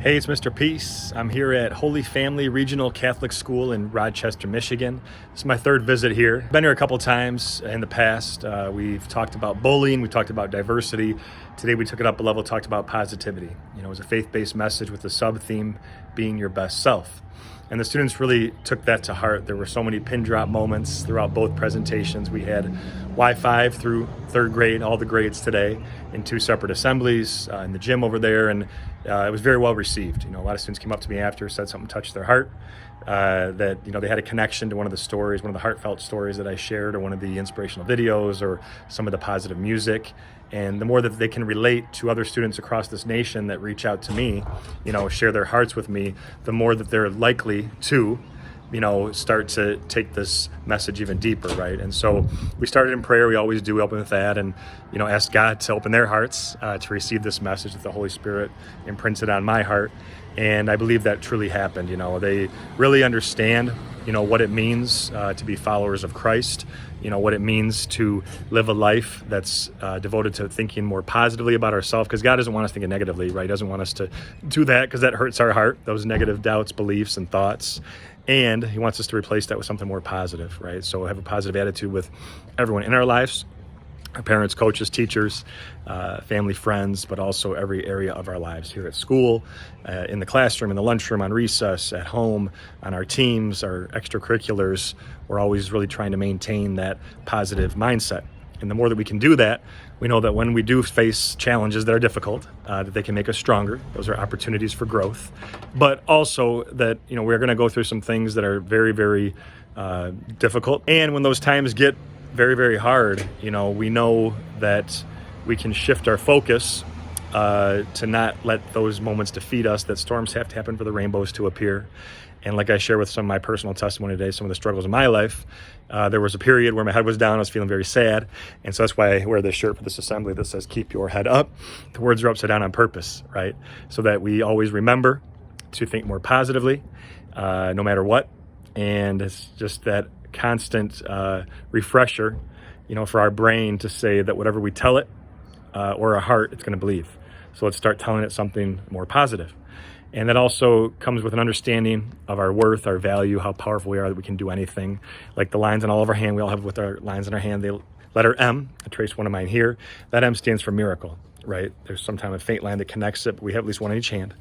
Hey, it's Mr. Peace. I'm here at Holy Family Regional Catholic School in Rochester, Michigan. This is my third visit here. Been here a couple times in the past. We've talked about bullying, we talked about diversity. Today we took it up a level, talked about positivity. You know, it was a faith-based message with the sub-theme being your best self. And the students really took that to heart. There were so many pin drop moments throughout both presentations. We had Y5 through third grade, all the grades today, in two separate assemblies in the gym over there, and it was very well received. You know, a lot of students came up to me after, said something touched their heart, that, you know, they had a connection to one of the stories, one of the heartfelt stories that I shared, or one of the inspirational videos, or some of the positive music. And the more that they can relate to other students across this nation that reach out to me, you know, share their hearts with me, the more that they're likely to, you know, start to take this message even deeper, right? And so we started in prayer. We always do. We open with that, and, you know, ask God to open their hearts to receive this message that the Holy Spirit imprinted on my heart. And I believe that truly happened. You know, they really understand, you know, what it means to be followers of Christ, you know, what it means to live a life that's devoted to thinking more positively about ourselves, because God doesn't want us thinking negatively, right? He doesn't want us to do that, because that hurts our heart, those negative doubts, beliefs, and thoughts. And he wants us to replace that with something more positive, right? So have a positive attitude with everyone in our lives, our parents, coaches, teachers, family, friends, but also every area of our lives, here at school, in the classroom, in the lunchroom, on recess, at home, on our teams, our extracurriculars. We're always really trying to maintain that positive mindset. And the more that we can do that, we know that when we do face challenges that are difficult, that they can make us stronger. Those are opportunities for growth. But also that, you know, we're going to go through some things that are very, very difficult. And when those times get very, very hard, you know, we know that we can shift our focus to not let those moments defeat us, that storms have to happen for the rainbows to appear. And like I share with some of my personal testimony today, some of the struggles of my life, there was a period where my head was down, I was feeling very sad. And so that's why I wear this shirt for this assembly that says, keep your head up. The words are upside down on purpose, right? So that we always remember to think more positively, no matter what. And it's just that constant refresher, you know, for our brain to say that whatever we tell it, or our heart, it's going to believe. So let's start telling it something more positive. And that also comes with an understanding of our worth, our value, how powerful we are, that we can do anything. Like the lines on all of our hand, we all have with our lines in our hand, the letter M. I traced one of mine here. That M stands for miracle, right? There's sometimes a faint line that connects it, but we have at least one in each hand.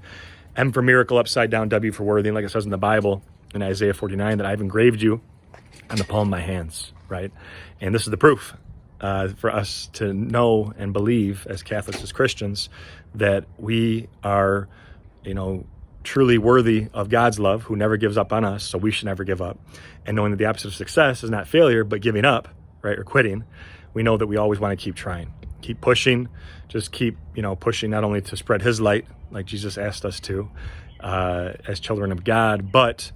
M for miracle, upside down, W for worthy. And like it says in the Bible, in Isaiah 49, that I've engraved you on the palm of my hands, right? And this is the proof for us to know and believe as Catholics, as Christians, that we are, you know, truly worthy of God's love, who never gives up on us, so we should never give up. And knowing that the opposite of success is not failure, but giving up, right, or quitting, we know that we always want to keep trying, keep pushing, just keep, you know, pushing not only to spread his light, like Jesus asked us to, as children of God, but,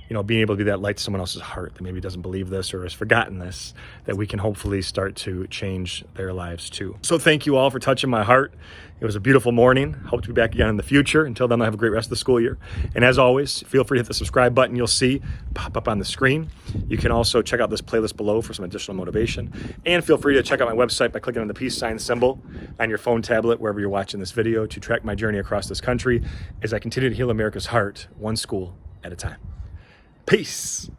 you know, being able to be that light to someone else's heart that maybe doesn't believe this or has forgotten this, that we can hopefully start to change their lives too. So thank you all for touching my heart. It was a beautiful morning. Hope to be back again in the future. Until then, I'll have a great rest of the school year. And as always, feel free to hit the subscribe button you'll see pop up on the screen. You can also check out this playlist below for some additional motivation. And feel free to check out my website by clicking on the peace sign symbol on your phone, tablet, wherever you're watching this video, to track my journey across this country as I continue to heal America's heart, one school at a time. Peace.